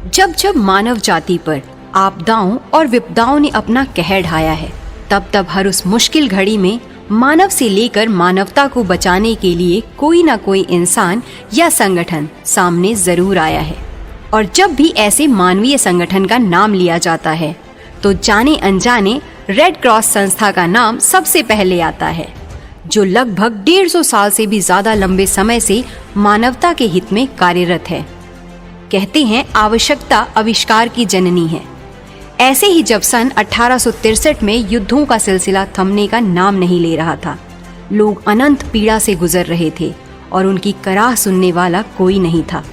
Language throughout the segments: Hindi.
जब जब मानव जाति पर आपदाओं और विपदाओं ने अपना कहर ढाया है, तब तब हर उस मुश्किल घड़ी में मानव से लेकर मानवता को बचाने के लिए कोई ना कोई इंसान या संगठन सामने जरूर आया है। और जब भी ऐसे मानवीय संगठन का नाम लिया जाता है तो जाने अनजाने रेड क्रॉस संस्था का नाम सबसे पहले आता है, जो लगभग 150 साल से भी ज्यादा लंबे समय से मानवता के हित में कार्यरत है। कहते हैं आवश्यकता आविष्कार की जननी है। ऐसे ही जब सन 1863 में युद्धों का सिलसिला थमने का नाम नहीं ले रहा था, लोग अनंत पीड़ा से गुजर रहे थे और उनकी कराह सुनने वाला कोई नहीं था,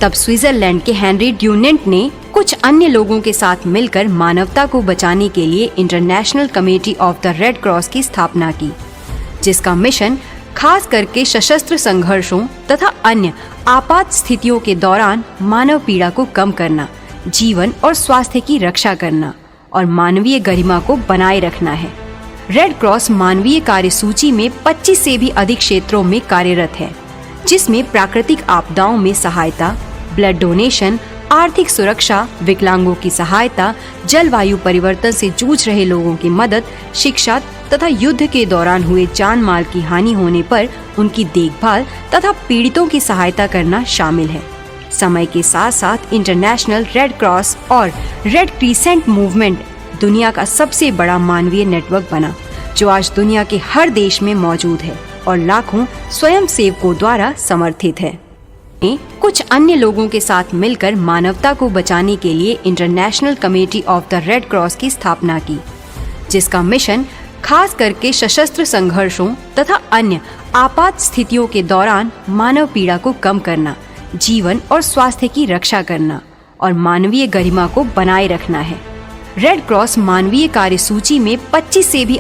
तब स्विट्जरलैंड के हेनरी ड्यूनेंट ने कुछ अन्य लोगों के साथ मिलकर मानवता को बचाने के लिए international committee of the red cross की स्थापना की, जिसका मिशन खास करके सशस्त्र संघर्षों तथा अन्य आपात स्थितियों के दौरान मानव पीड़ा को कम करना, जीवन और स्वास्थ्य की रक्षा करना और मानवीय गरिमा को बनाए रखना है। रेड क्रॉस मानवीय कार्यसूची में 25 से भी अधिक क्षेत्रों में कार्यरत है, जिसमें प्राकृतिक आपदाओं में सहायता, ब्लड डोनेशन, आर्थिक सुरक्षा, विकलांगों की सहायता, जलवायु परिवर्तन से जूझ रहे लोगों की मदद, शिक्षा तथा युद्ध के दौरान हुए जान माल की हानि होने पर उनकी देखभाल तथा पीड़ितों की सहायता करना शामिल है। समय के साथ साथ इंटरनेशनल रेड क्रॉस और रेड क्रीसेंट मूवमेंट दुनिया का सबसे बड़ा मानवीय नेटवर्क बना, जो आज दुनिया के हर देश में मौजूद है और लाखों स्वयंसेवकों द्वारा समर्थित है। कुछ अन्य लोगों के साथ मिलकर मानवता को बचाने के लिए international committee of the red cross की स्थापना की, जिसका मिशन खास करके सशस्त्र संघर्षों तथा अन्य आपात स्थितियों के दौरान मानव पीड़ा को कम करना, जीवन और स्वास्थ्य की रक्षा करना और मानवीय गरिमा को बनाए रखना है। रेड क्रॉस मानवीय कार्यसूची में 25 से भी